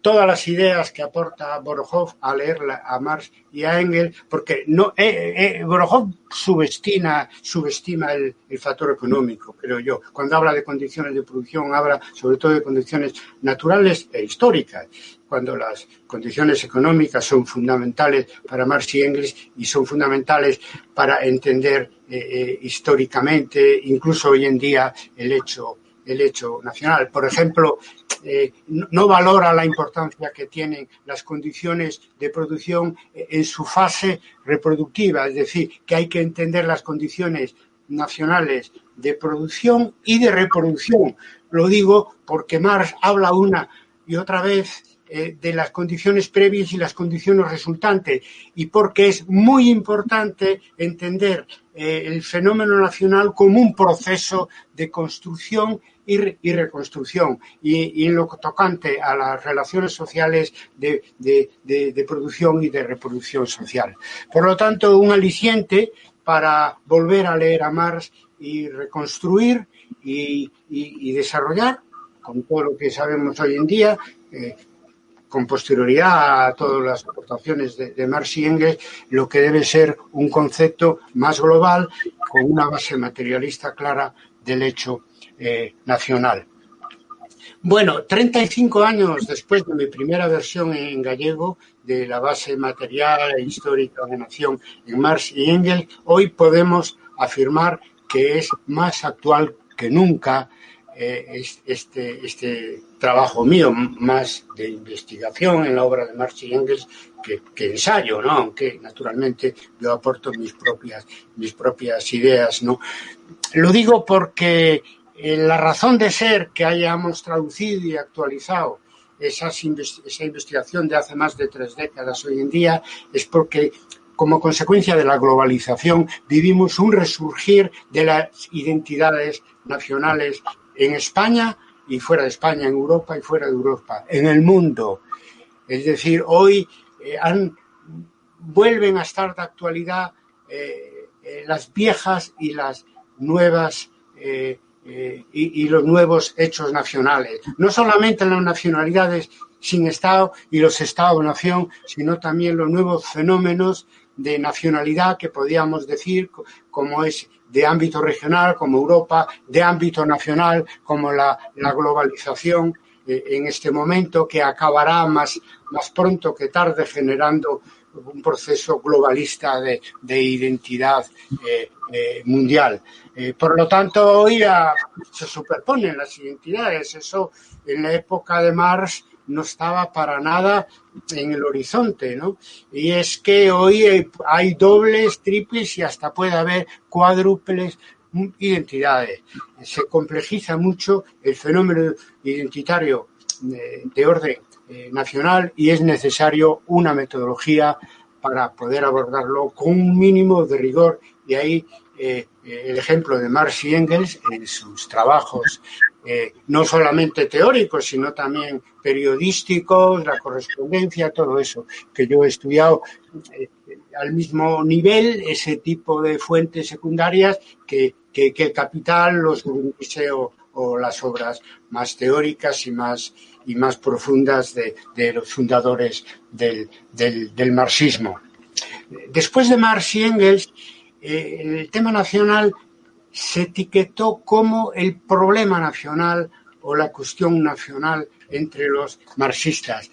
todas las ideas que aporta Borojov a leer a Marx y a Engels, porque Borojov subestima el factor económico, creo yo. Cuando habla de condiciones de producción, habla sobre todo de condiciones naturales e históricas, cuando las condiciones económicas son fundamentales para Marx y Engels y son fundamentales para entender históricamente, incluso hoy en día, el hecho nacional. Por ejemplo, no valora la importancia que tienen las condiciones de producción en su fase reproductiva, es decir, que hay que entender las condiciones nacionales de producción y de reproducción. Lo digo porque Marx habla una y otra vez de las condiciones previas y las condiciones resultantes, y porque es muy importante entender el fenómeno nacional como un proceso de construcción y reconstrucción, y en lo tocante a las relaciones sociales de producción y de reproducción social. Por lo tanto, un aliciente para volver a leer a Marx y reconstruir y desarrollar, con todo lo que sabemos hoy en día, con posterioridad a todas las aportaciones de Marx y Engels, lo que debe ser un concepto más global, con una base materialista clara del hecho nacional. Bueno, 35 años después de mi primera versión en gallego de la base material e histórica de nación en Marx y Engels, hoy podemos afirmar que es más actual que nunca este trabajo mío, más de investigación en la obra de Marx y Engels que ensayo, ¿no? Aunque naturalmente yo aporto mis propias ideas, ¿no? Lo digo porque la razón de ser que hayamos traducido y actualizado esa investigación de hace más de 3 décadas hoy en día es porque, como consecuencia de la globalización, vivimos un resurgir de las identidades nacionales en España y fuera de España, en Europa y fuera de Europa, en el mundo. Es decir, hoy vuelven a estar de actualidad las viejas y las nuevas y los nuevos hechos nacionales. No solamente las nacionalidades sin Estado y los Estados-nación, sino también los nuevos fenómenos de nacionalidad que podríamos decir como es de ámbito regional, como Europa, de ámbito nacional, como la globalización en este momento, que acabará más pronto que tarde generando un proceso globalista de identidad mundial. Por lo tanto, hoy se superponen las identidades. Eso en la época de Marx no estaba para nada en el horizonte, ¿no? Y es que hoy hay dobles, triples y hasta puede haber cuádruples identidades. Se complejiza mucho el fenómeno identitario de orden nacional y es necesario una metodología para poder abordarlo con un mínimo de rigor. Y ahí el ejemplo de Marx y Engels en sus trabajos, no solamente teóricos, sino también periodísticos, la correspondencia, todo eso que yo he estudiado al mismo nivel, ese tipo de fuentes secundarias que el Capital, los Grundrisse o las obras más teóricas y más profundas de los fundadores del marxismo. Después de Marx y Engels, el tema nacional se etiquetó como el problema nacional o la cuestión nacional entre los marxistas,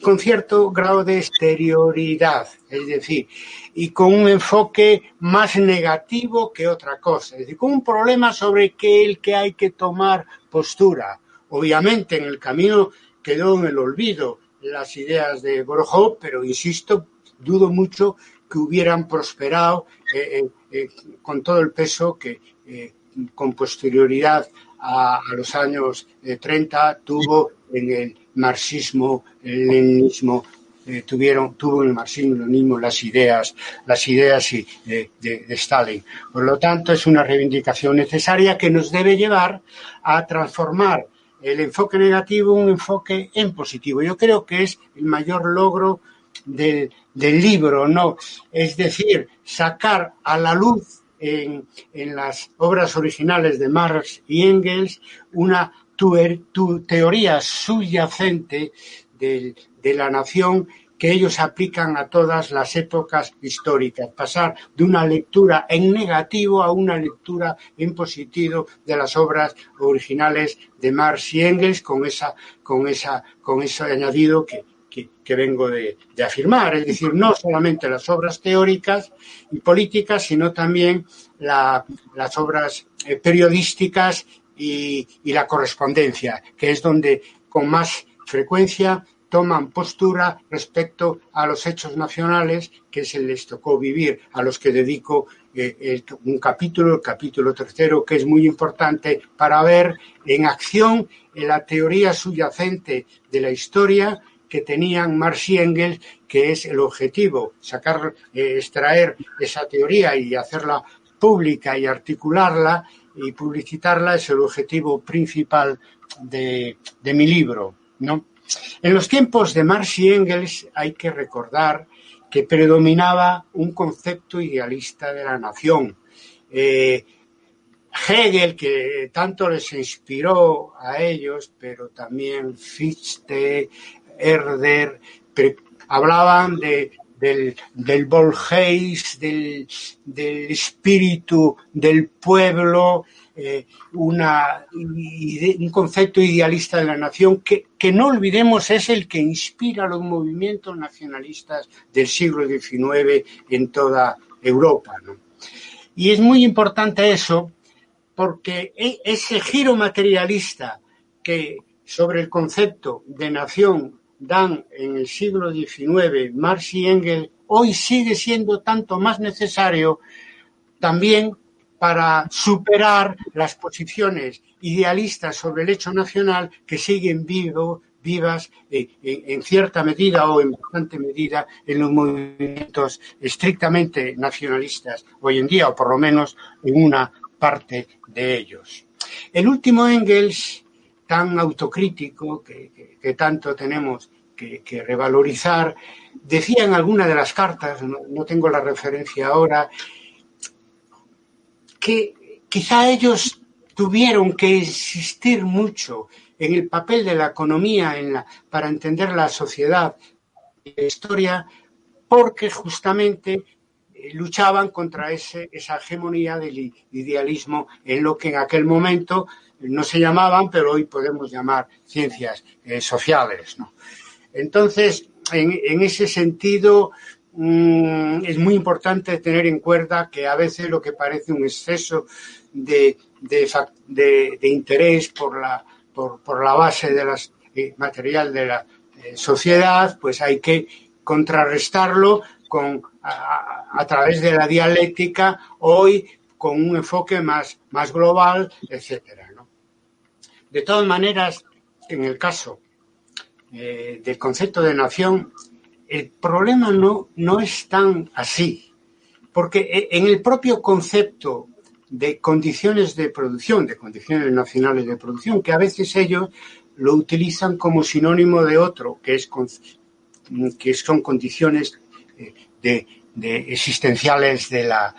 con cierto grado de exterioridad, es decir, y con un enfoque más negativo que otra cosa, es decir, con un problema sobre el que hay que tomar postura. Obviamente en el camino quedó en el olvido las ideas de Borjó, pero insisto, dudo mucho que hubieran prosperado con todo el peso que con posterioridad a los años 30 tuvo en el marxismo, el leninismo, tuvo en el marxismo y el leninismo las ideas de Stalin. Por lo tanto, es una reivindicación necesaria que nos debe llevar a transformar el enfoque negativo en un enfoque en positivo. Yo creo que es el mayor logro del libro, ¿no? Es decir, sacar a la luz en las obras originales de Marx y Engels una teoría subyacente de la nación que ellos aplican a todas las épocas históricas, pasar de una lectura en negativo a una lectura en positivo de las obras originales de Marx y Engels con ese añadido que vengo de afirmar, es decir, no solamente las obras teóricas y políticas, sino también las obras periodísticas y la correspondencia, que es donde con más frecuencia toman postura respecto a los hechos nacionales que se les tocó vivir, a los que dedico un capítulo, el capítulo 3, que es muy importante para ver en acción la teoría subyacente de la historia que tenían Marx y Engels, que es el objetivo, extraer esa teoría y hacerla pública y articularla y publicitarla es el objetivo principal de mi libro, ¿no? En los tiempos de Marx y Engels hay que recordar que predominaba un concepto idealista de la nación. Hegel, que tanto les inspiró a ellos, pero también Fichte, Herder, hablaban del Volksgeist, del espíritu del pueblo, un concepto idealista de la nación que no olvidemos es el que inspira los movimientos nacionalistas del siglo XIX en toda Europa, ¿no? Y es muy importante eso porque ese giro materialista que sobre el concepto de nación dan en el siglo XIX Marx y Engels, hoy sigue siendo tanto más necesario también para superar las posiciones idealistas sobre el hecho nacional que siguen vivas en cierta medida o en bastante medida en los movimientos estrictamente nacionalistas hoy en día, o por lo menos en una parte de ellos. El último Engels, tan autocrítico que tanto tenemos que revalorizar, decía en alguna de las cartas, no tengo la referencia ahora, que quizá ellos tuvieron que insistir mucho en el papel de la economía para entender la sociedad y la historia, porque justamente luchaban contra esa hegemonía del idealismo en lo que en aquel momento no se llamaban, pero hoy podemos llamar ciencias sociales, ¿no? Entonces, en ese sentido, es muy importante tener en cuenta que a veces lo que parece un exceso de interés por la base de material de la sociedad, pues hay que contrarrestarlo a través de la dialéctica, hoy con un enfoque más global, etcétera, ¿no? De todas maneras, en el caso del concepto de nación, el problema no es tan así, porque en el propio concepto de condiciones de producción, de condiciones nacionales de producción, que a veces ellos lo utilizan como sinónimo de otro, que son condiciones existenciales de la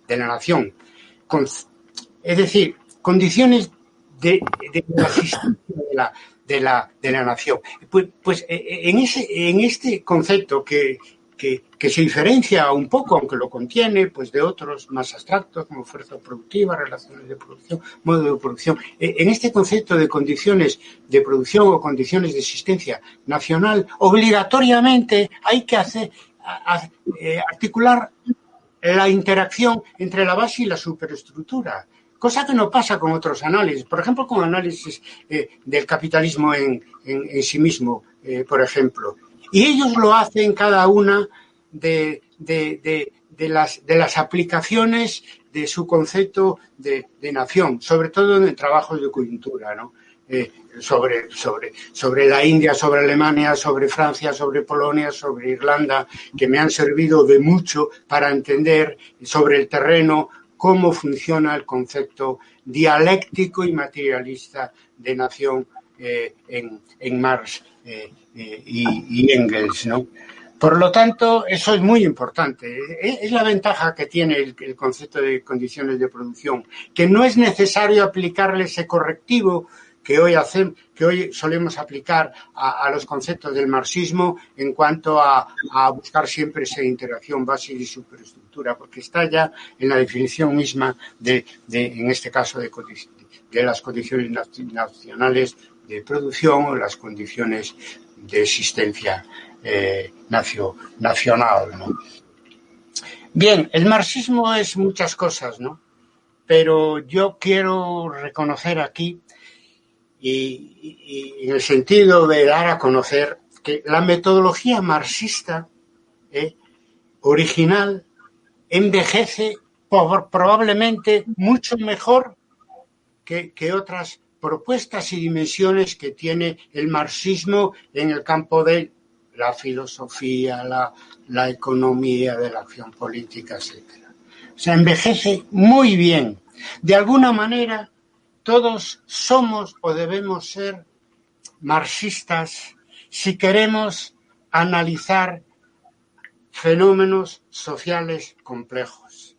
nación. Es decir, condiciones de la existencia de la nación. Pues en este concepto que que se diferencia un poco, aunque lo contiene, pues de otros más abstractos, como fuerza productiva, relaciones de producción, modo de producción. En este concepto de condiciones de producción o condiciones de existencia nacional, obligatoriamente hay que articular la interacción entre la base y la superestructura, cosa que no pasa con otros análisis, por ejemplo, con análisis del capitalismo en sí mismo, por ejemplo. Y ellos lo hacen cada una de las aplicaciones de su concepto de nación, sobre todo en el trabajo de coyuntura, ¿no? Sobre la India, sobre Alemania, sobre Francia, sobre Polonia, sobre Irlanda, que me han servido de mucho para entender sobre el terreno cómo funciona el concepto dialéctico y materialista de nación en Marx y Engels, ¿no? Por lo tanto, eso es muy importante. Es la ventaja que tiene el concepto de condiciones de producción, que no es necesario aplicarle ese correctivo que hoy solemos aplicar a los conceptos del marxismo en cuanto a buscar siempre esa interacción base y superestructura, porque está ya en la definición misma en este caso, de las condiciones nacionales de producción o las condiciones de existencia nacional, ¿no? Bien, el marxismo es muchas cosas, ¿no? Pero yo quiero reconocer aquí, y en el sentido de dar a conocer, que la metodología marxista original envejece probablemente mucho mejor que otras propuestas y dimensiones que tiene el marxismo en el campo de la filosofía, la economía, de la acción política, etc. O sea, envejece muy bien. De alguna manera, todos somos o debemos ser marxistas si queremos analizar fenómenos sociales complejos.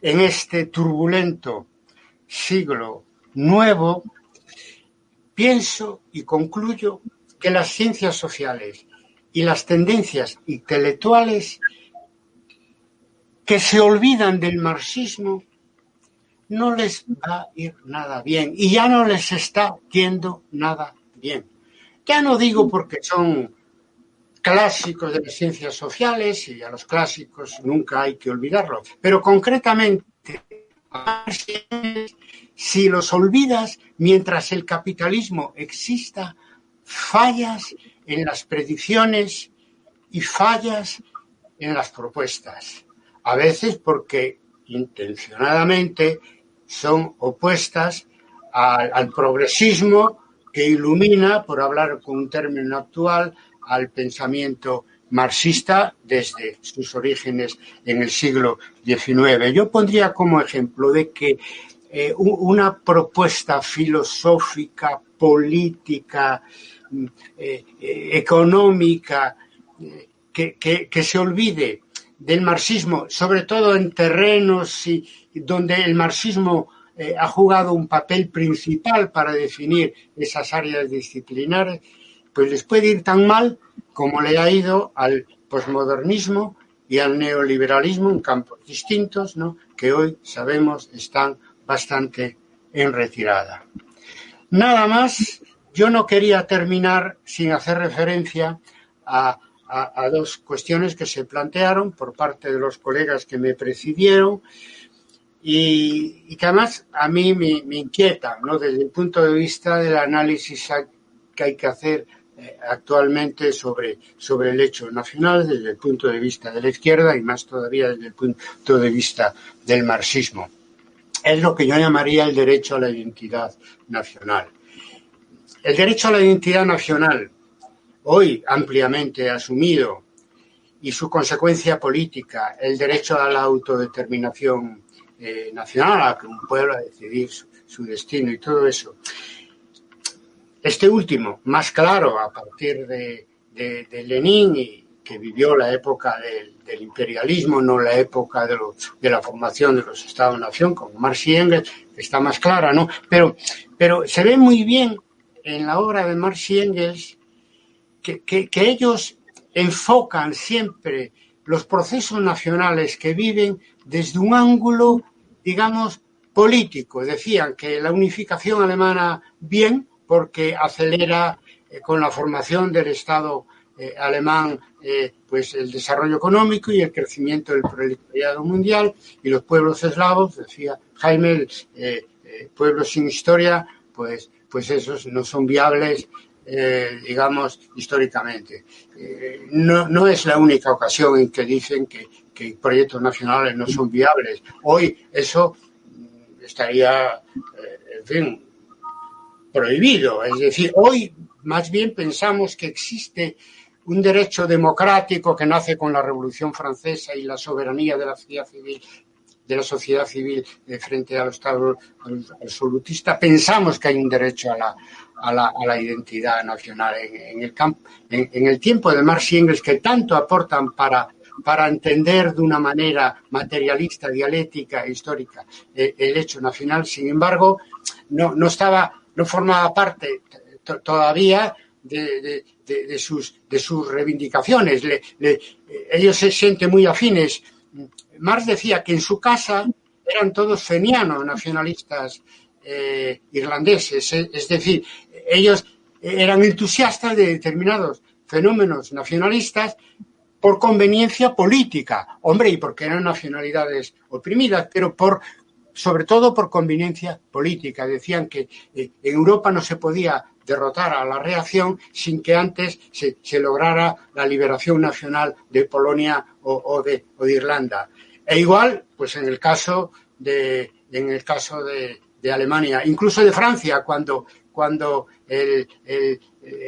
En este turbulento siglo nuevo, pienso y concluyo que las ciencias sociales y las tendencias intelectuales que se olvidan del marxismo no les va a ir nada bien y ya no les está yendo nada bien. Ya no digo porque son clásicos de las ciencias sociales y a los clásicos nunca hay que olvidarlos, pero concretamente si los olvidas mientras el capitalismo exista, fallas en las predicciones y fallas en las propuestas. A veces porque intencionadamente son opuestas al progresismo que ilumina, por hablar con un término actual, al pensamiento marxista desde sus orígenes en el siglo XIX. Yo pondría como ejemplo de que una propuesta filosófica, política, económica, que se olvide del marxismo, sobre todo en terrenos donde el marxismo ha jugado un papel principal para definir esas áreas disciplinares, pues les puede ir tan mal como le ha ido al posmodernismo y al neoliberalismo en campos distintos, ¿no?, que hoy sabemos están bastante en retirada. Nada más, yo no quería terminar sin hacer referencia a dos cuestiones que se plantearon por parte de los colegas que me precedieron y que además a mí me inquietan, ¿no?, desde el punto de vista del análisis que hay que hacer actualmente sobre el hecho nacional, desde el punto de vista de la izquierda y más todavía desde el punto de vista del marxismo. Es lo que yo llamaría el derecho a la identidad nacional. El derecho a la identidad nacional, hoy ampliamente asumido, y su consecuencia política, el derecho a la autodeterminación nacional, a que un pueblo a decidir su destino y todo eso. Este último, más claro a partir de Lenin, y que vivió la época del imperialismo, no la época de la formación de los Estados-nación, como Marx y Engels, que está más clara, ¿no? Pero se ve muy bien en la obra de Marx y Engels que ellos enfocan siempre los procesos nacionales que viven desde un ángulo, digamos, político. Decían que la unificación alemana bien, porque acelera con la formación del Estado alemán pues el desarrollo económico y el crecimiento del proletariado mundial, y los pueblos eslavos, decía Jaime, pueblos sin historia, pues esos no son viables, digamos, históricamente. No es la única ocasión en que dicen que proyectos nacionales no son viables. Hoy eso estaría, en fin, prohibido. Es decir, hoy más bien pensamos que existe un derecho democrático que nace con la Revolución Francesa y la soberanía de la sociedad civil frente al Estado absolutista. Pensamos que hay un derecho a la identidad nacional en el tiempo de Marx y Engels, que tanto aportan para entender de una manera materialista, dialéctica e histórica el hecho nacional. Sin embargo, no formaba parte todavía de sus reivindicaciones. Ellos se sienten muy afines. Marx decía que en su casa eran todos fenianos, nacionalistas irlandeses, es decir, ellos eran entusiastas de determinados fenómenos nacionalistas por conveniencia política. Hombre, y porque eran nacionalidades oprimidas, pero sobre todo por conveniencia política. Decían que en Europa no se podía derrotar a la reacción sin que antes se lograra la liberación nacional de Polonia o de Irlanda. E igual, pues en el caso de Alemania, incluso de Francia, cuando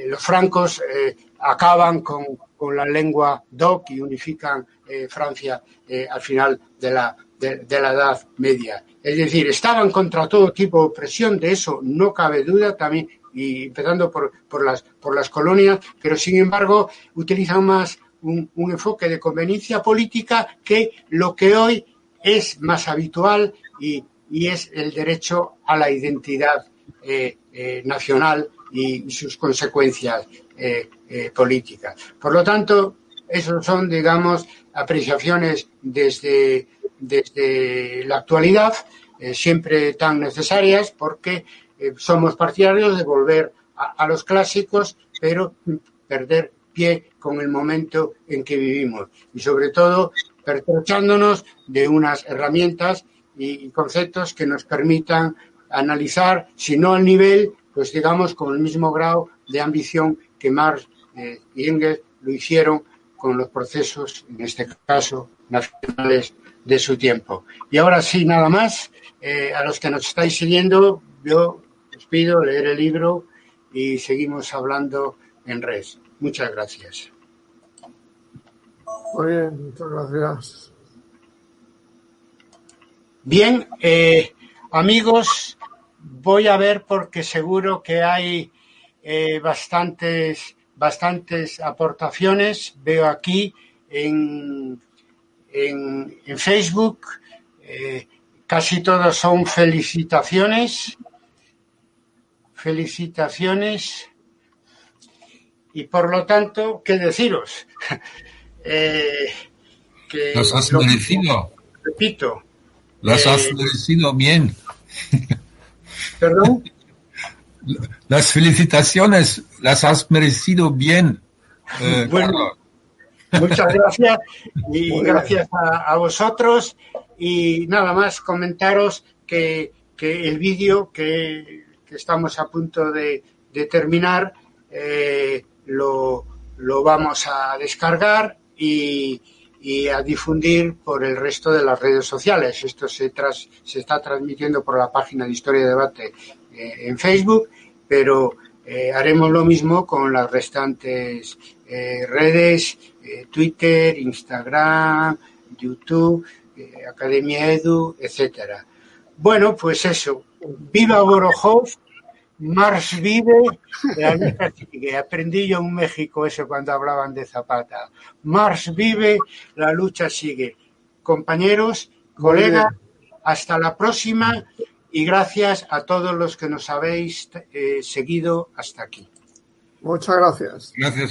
los francos acaban con la lengua DOC y unifican Francia al final de la Edad Media. Es decir, estaban contra todo tipo de opresión, de eso no cabe duda, también, y empezando por las colonias, pero sin embargo utilizan más un enfoque de conveniencia política que lo que hoy es más habitual y es el derecho a la identidad nacional y sus consecuencias políticas. Por lo tanto, esos son, digamos, apreciaciones desde la actualidad, siempre tan necesarias, porque somos partidarios de volver a los clásicos, pero perder pie con el momento en que vivimos y, sobre todo, pertrechándonos de unas herramientas y conceptos que nos permitan analizar, si no al nivel, pues digamos con el mismo grado de ambición que Marx y Engels lo hicieron con los procesos, en este caso, nacionales de su tiempo. Y ahora sí, nada más, a los que nos estáis siguiendo, yo os pido leer el libro y seguimos hablando en red. Muchas gracias. Muy bien, muchas gracias. Bien, amigos, voy a ver porque seguro que hay bastantes aportaciones. Veo aquí en Facebook, casi todos son felicitaciones. Y por lo tanto, ¿qué deciros? Que los has merecido. Repito. Las has merecido bien. ¿Perdón? Las felicitaciones las has merecido bien. Bueno, muchas gracias y gracias a vosotros. Y nada más comentaros que el vídeo que estamos a punto de terminar lo vamos a descargar y a difundir por el resto de las redes sociales. Esto se está transmitiendo por la página de Historia y Debate en Facebook, pero haremos lo mismo con las restantes redes, Twitter, Instagram, YouTube, Academia Edu, etcétera. Bueno, pues eso. Viva Borojov, Marx vive, la lucha sigue. Aprendí yo en México eso cuando hablaban de Zapata. Marx vive, la lucha sigue. Compañeros, colegas, hasta la próxima y gracias a todos los que nos habéis seguido hasta aquí. Muchas gracias. Gracias.